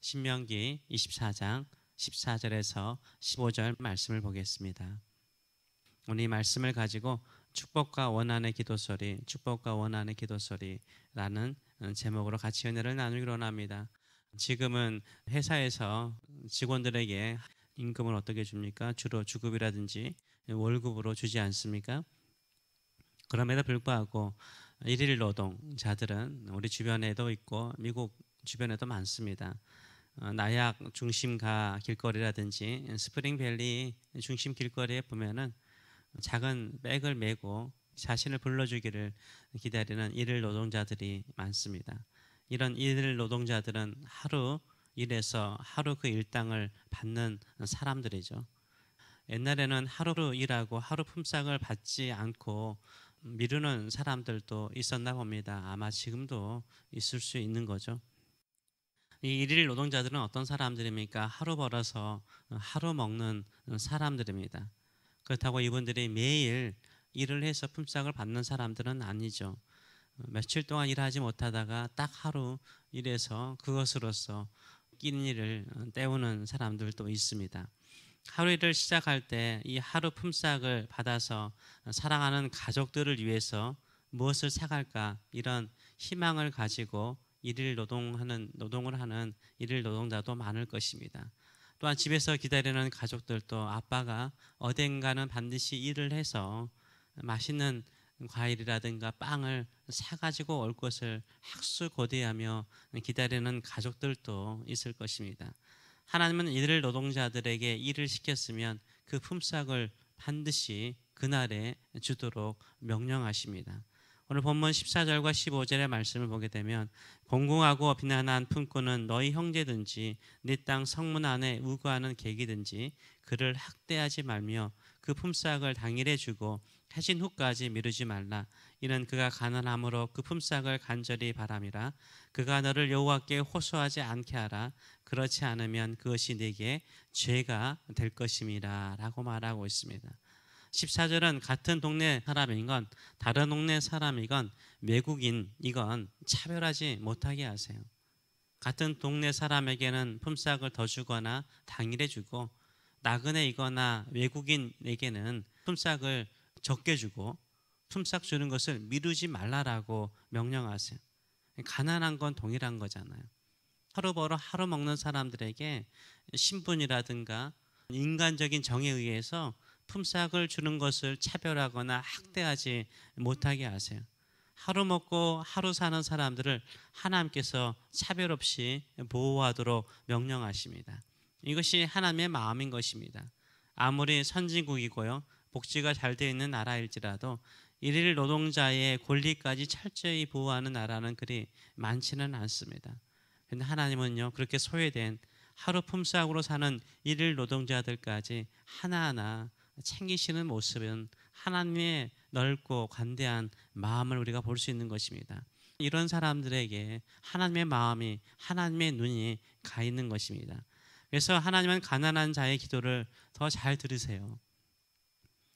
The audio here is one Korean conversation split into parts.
신명기 24장 14절에서 15절 말씀을 보겠습니다. 오늘 이 말씀을 가지고 축복과 원한의 기도소리, 축복과 원한의 기도소리라는 제목으로 같이 은혜를 나누기로 합니다. 지금은 회사에서 직원들에게 임금을 어떻게 줍니까? 주로 주급이라든지 월급으로 주지 않습니까? 그럼에도 불구하고 일일 노동자들은 우리 주변에도 있고 미국 주변에도 많습니다. 나약 중심가 길거리라든지 스프링밸리 중심 길거리에 보면은 작은 백을 메고 자신을 불러주기를 기다리는 일일 노동자들이 많습니다. 이런 일일 노동자들은 하루 일해서 하루 그 일당을 받는 사람들이죠. 옛날에는 하루 일하고 하루 품삯을 받지 않고 미루는 사람들도 있었나 봅니다. 아마 지금도 있을 수 있는 거죠. 이 일일 노동자들은 어떤 사람들입니까? 하루 벌어서 하루 먹는 사람들입니다. 그렇다고 이분들이 매일 일을 해서 품삯을 받는 사람들은 아니죠. 며칠 동안 일하지 못하다가 딱 하루 일해서 그것으로서 끼니를 때우는 사람들도 있습니다. 하루 일을 시작할 때 이 하루 품삯을 받아서 사랑하는 가족들을 위해서 무엇을 사갈까 이런 희망을 가지고 노동을 하는 일일 노동자도 많을 것입니다. 또한 집에서 기다리는 가족들도 아빠가 어딘가는 반드시 일을 해서 맛있는 과일이라든가 빵을 사가지고 올 것을 학수고대하며 기다리는 가족들도 있을 것입니다. 하나님은 일일 노동자들에게 일을 시켰으면 그 품삯을 반드시 그날에 주도록 명령하십니다. 오늘 본문 14절과 15절의 말씀을 보게 되면 공공하고 비난한 품꾼은 너희 형제든지 네 땅 성문 안에 우거하는 객이든지 그를 학대하지 말며 그 품삯을 당일에 주고 해진 후까지 미루지 말라. 이는 그가 가난함으로 그 품삯을 간절히 바람이라. 그가 너를 여호와께 호소하지 않게 하라. 그렇지 않으면 그것이 네게 죄가 될 것임이라 라고 말하고 있습니다. 14절은 같은 동네 사람이건 다른 동네 사람이건 외국인이건 차별하지 못하게 하세요. 같은 동네 사람에게는 품삯을 더 주거나 당일에 주고 나그네이거나 외국인에게는 품삯을 적게 주고 품삯 주는 것을 미루지 말라라고 명령하세요. 가난한 건 동일한 거잖아요. 하루 벌어 하루 먹는 사람들에게 신분이라든가 인간적인 정에 의해서 품삯을 주는 것을 차별하거나 학대하지 못하게 하세요. 하루 먹고 하루 사는 사람들을 하나님께서 차별 없이 보호하도록 명령하십니다. 이것이 하나님의 마음인 것입니다. 아무리 선진국이고요 복지가 잘 되어 있는 나라일지라도 일일 노동자의 권리까지 철저히 보호하는 나라는 그리 많지는 않습니다. 그런데 하나님은요 그렇게 소외된 하루 품삯으로 사는 일일 노동자들까지 하나하나 챙기시는 모습은 하나님의 넓고 관대한 마음을 우리가 볼 수 있는 것입니다. 이런 사람들에게 하나님의 마음이 하나님의 눈이 가 있는 것입니다. 그래서 하나님은 가난한 자의 기도를 더 잘 들으세요.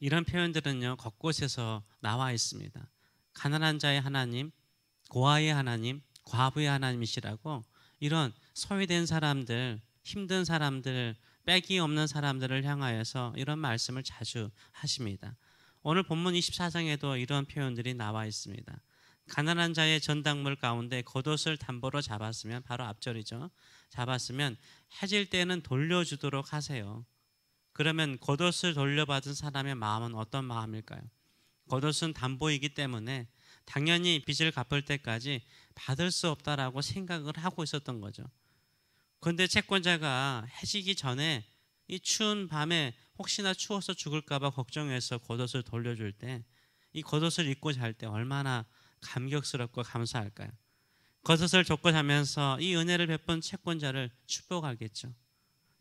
이런 표현들은요 곳곳에서 나와 있습니다. 가난한 자의 하나님, 고아의 하나님, 과부의 하나님이시라고 이런 소외된 사람들, 힘든 사람들, 빽이 없는 사람들을 향하여서 이런 말씀을 자주 하십니다. 오늘 본문 24장에도 이런 표현들이 나와 있습니다. 가난한 자의 전당물 가운데 겉옷을 담보로 잡았으면 바로 앞절이죠. 잡았으면 해질 때는 돌려주도록 하세요. 그러면 겉옷을 돌려받은 사람의 마음은 어떤 마음일까요? 겉옷은 담보이기 때문에 당연히 빚을 갚을 때까지 받을 수 없다라고 생각을 하고 있었던 거죠. 그런데 채권자가 해지기 전에 이 추운 밤에 혹시나 추워서 죽을까 봐 걱정해서 겉옷을 돌려줄 때 이 겉옷을 입고 잘 때 얼마나 감격스럽고 감사할까요? 겉옷을 줬고 자면서 이 은혜를 베푼 채권자를 축복하겠죠.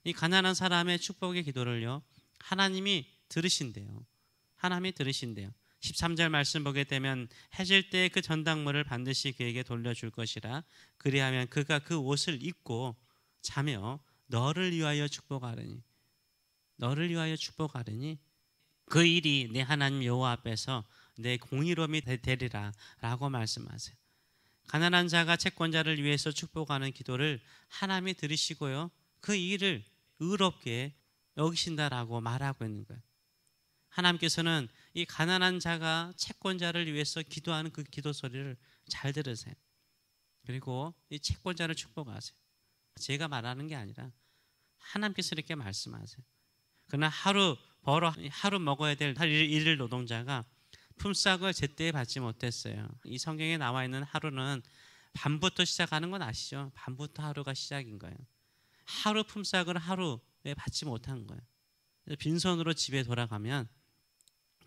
이 가난한 사람의 축복의 기도를요 하나님이 들으신대요. 하나님이 들으신대요. 13절 말씀 보게 되면 해질 때 그 전당물을 반드시 그에게 돌려줄 것이라. 그리하면 그가 그 옷을 입고 자며 너를 위하여 축복하리니 그 일이 내 하나님 여호와 앞에서 내 공의로움이 되리라 라고 말씀하세요. 가난한 자가 채권자를 위해서 축복하는 기도를 하나님이 들으시고요, 그 일을 의롭게 여기신다라고 말하고 있는 거예요. 하나님께서는 이 가난한 자가 채권자를 위해서 기도하는 그 기도 소리를 잘 들으세요. 그리고 이 채권자를 축복하세요. 제가 말하는 게 아니라 하나님께서 이렇게 말씀하세요. 그러나 하루 먹어야 될 일일 노동자가 품삯을 제때에 받지 못했어요. 이 성경에 나와 있는 하루는 밤부터 시작하는 건 아시죠? 밤부터 하루가 시작인 거예요. 하루 품삯을 하루에 받지 못한 거예요. 빈손으로 집에 돌아가면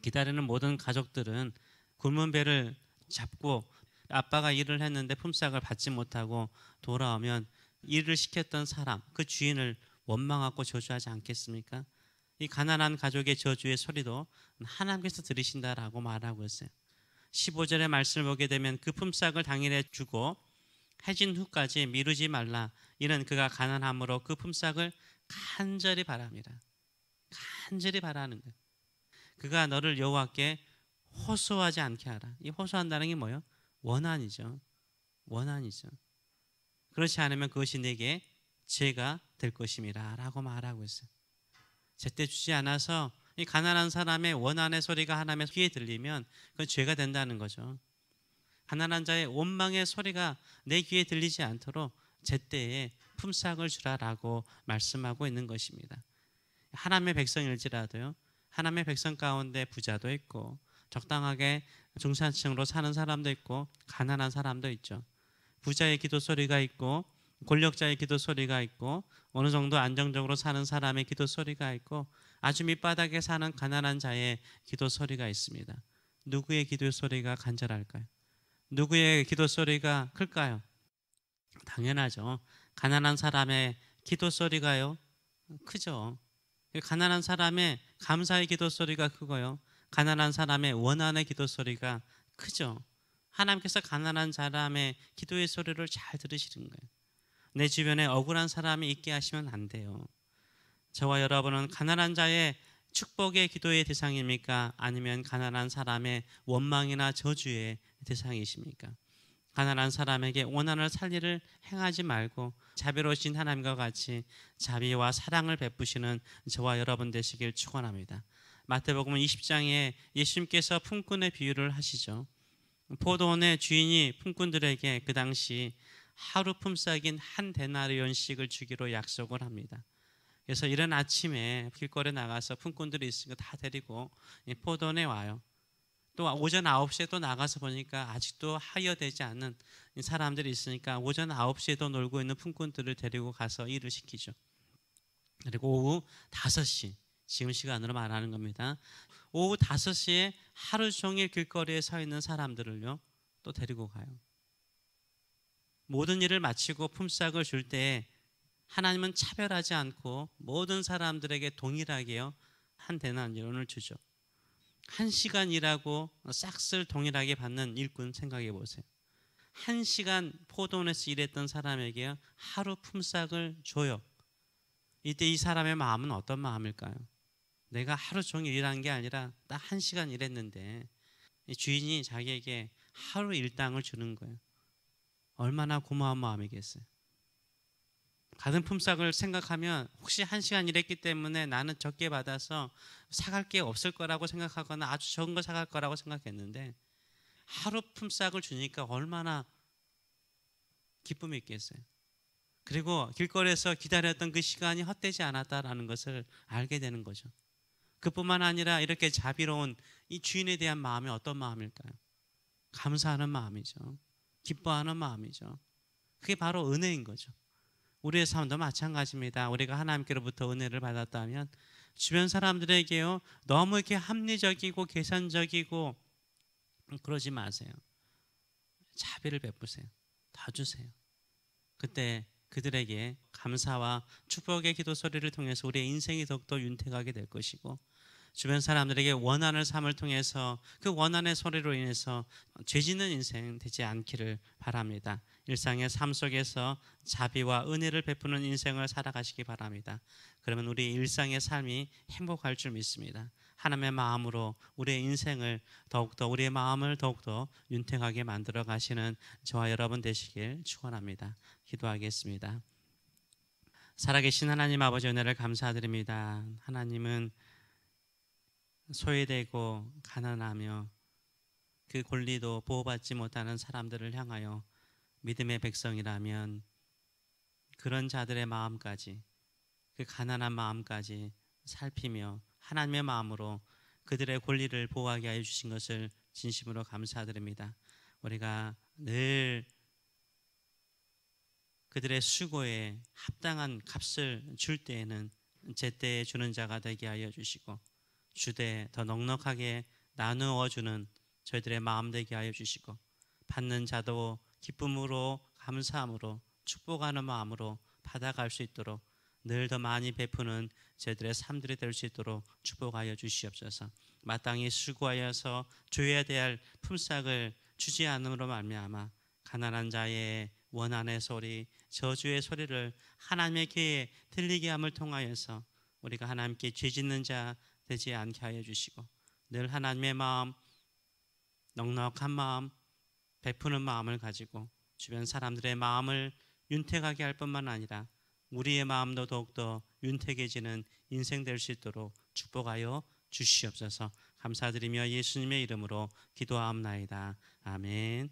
기다리는 모든 가족들은 굶은 배를 잡고, 아빠가 일을 했는데 품삯을 받지 못하고 돌아오면 일을 시켰던 사람, 그 주인을 원망하고 저주하지 않겠습니까? 이 가난한 가족의 저주의 소리도 하나님께서 들으신다라고 말하고 있어요. 15절의 말씀을 보게 되면 그 품삯을 당일에 주고 해진 후까지 미루지 말라. 이는 그가 가난함으로 그 품삯을 간절히 바랍니다. 간절히 바라는 거예요. 그가 너를 여호와께 호소하지 않게 하라. 이 호소한다는 게 뭐예요? 원한이죠. 원한이죠. 그렇지 않으면 그것이 내게 죄가 될 것임이라 라고 말하고 있어요. 제때 주지 않아서 이 가난한 사람의 원한의 소리가 하나님의 귀에 들리면 그건 죄가 된다는 거죠. 가난한 자의 원망의 소리가 내 귀에 들리지 않도록 제때에 품삯을 주라라고 말씀하고 있는 것입니다. 하나님의 백성일지라도요, 하나님의 백성 가운데 부자도 있고 적당하게 중산층으로 사는 사람도 있고 가난한 사람도 있죠. 부자의 기도 소리가 있고 권력자의 기도 소리가 있고 어느 정도 안정적으로 사는 사람의 기도 소리가 있고 아주 밑바닥에 사는 가난한 자의 기도 소리가 있습니다. 누구의 기도 소리가 간절할까요? 누구의 기도 소리가 클까요? 당연하죠. 가난한 사람의 기도 소리가요, 크죠. 가난한 사람의 감사의 기도 소리가 크고요, 가난한 사람의 원한의 기도 소리가 크죠. 하나님께서 가난한 사람의 기도의 소리를 잘 들으시는 거예요. 내 주변에 억울한 사람이 있게 하시면 안 돼요. 저와 여러분은 가난한 자의 축복의 기도의 대상입니까? 아니면 가난한 사람의 원망이나 저주의 대상이십니까? 가난한 사람에게 원한을 살 일을 행하지 말고 자비로우신 하나님과 같이 자비와 사랑을 베푸시는 저와 여러분 되시길 축원합니다. 마태복음 20장에 예수님께서 품꾼의 비유를 하시죠. 포도원의 주인이 품꾼들에게 그 당시 하루 품삯인 한 데나리온씩을 주기로 약속을 합니다. 그래서 이른 아침에 길거리에 나가서 품꾼들이 있으니까 다 데리고 포도원에 와요. 또 오전 9시에 또 나가서 보니까 아직도 하여되지 않는 사람들이 있으니까 오전 9시에도 놀고 있는 품꾼들을 데리고 가서 일을 시키죠. 그리고 오후 5시, 지금 시간으로 말하는 겁니다. 오후 5시에 하루 종일 길거리에 서 있는 사람들을요, 또 데리고 가요. 모든 일을 마치고 품삯을 줄 때 하나님은 차별하지 않고 모든 사람들에게 동일하게요, 한 데나리온을 주죠. 1시간 일하고 싹쓸 동일하게 받는 일꾼 생각해 보세요. 1시간 포도원에서 일했던 사람에게요, 하루 품삯을 줘요. 이때 이 사람의 마음은 어떤 마음일까요? 내가 하루 종일 일한 게 아니라 딱 1시간 일했는데 주인이 자기에게 하루 일당을 주는 거예요. 얼마나 고마운 마음이겠어요. 받은 품삯을 생각하면 혹시 1시간 일했기 때문에 나는 적게 받아서 사갈 게 없을 거라고 생각하거나 아주 적은 거 사갈 거라고 생각했는데 하루 품삯을 주니까 얼마나 기쁨이 있겠어요. 그리고 길거리에서 기다렸던 그 시간이 헛되지 않았다라는 것을 알게 되는 거죠. 그뿐만 아니라 이렇게 자비로운 이 주인에 대한 마음이 어떤 마음일까요? 감사하는 마음이죠. 기뻐하는 마음이죠. 그게 바로 은혜인 거죠. 우리의 삶도 마찬가지입니다. 우리가 하나님께로부터 은혜를 받았다면 주변 사람들에게요, 너무 이렇게 합리적이고 계산적이고 그러지 마세요. 자비를 베푸세요. 더 주세요. 그때 그들에게 감사와 축복의 기도 소리를 통해서 우리의 인생이 더욱더 윤택하게 될 것이고, 주변 사람들에게 원한을 삶을 통해서 그 원한의 소리로 인해서 죄 짓는 인생 되지 않기를 바랍니다. 일상의 삶 속에서 자비와 은혜를 베푸는 인생을 살아가시기 바랍니다. 그러면 우리 일상의 삶이 행복할 줄 믿습니다. 하나님의 마음으로 우리의 인생을 더욱더 우리의 마음을 더욱더 윤택하게 만들어 가시는 저와 여러분 되시길 축원합니다. 기도하겠습니다. 살아계신 하나님 아버지 은혜를 감사드립니다. 하나님은 소외되고 가난하며 그 권리도 보호받지 못하는 사람들을 향하여 믿음의 백성이라면 그런 자들의 마음까지, 그 가난한 마음까지 살피며 하나님의 마음으로 그들의 권리를 보호하게 하여 주신 것을 진심으로 감사드립니다. 우리가 늘 그들의 수고에 합당한 값을 줄 때에는 제때에 주는 자가 되게 하여 주시고, 주되 더 넉넉하게 나누어 주는 저희들의 마음 되게 하여 주시고, 받는 자도 기쁨으로 감사함으로 축복하는 마음으로 받아갈 수 있도록 늘 더 많이 베푸는 저희들의 삶들이 될 수 있도록 축복하여 주시옵소서. 마땅히 수고하여서 줘야 될 품삯을 주지 않음으로 말미암아 가난한 자의 원한의 소리, 저주의 소리를 하나님의 귀에 들리게 함을 통하여서 우리가 하나님께 죄짓는 자 되지 않게 하여 주시고, 늘 하나님의 마음, 넉넉한 마음, 베푸는 마음을 가지고 주변 사람들의 마음을 윤택하게 할 뿐만 아니라 우리의 마음도 더욱더 윤택해지는 인생 될 수 있도록 축복하여 주시옵소서. 감사드리며 예수님의 이름으로 기도하옵나이다. 아멘.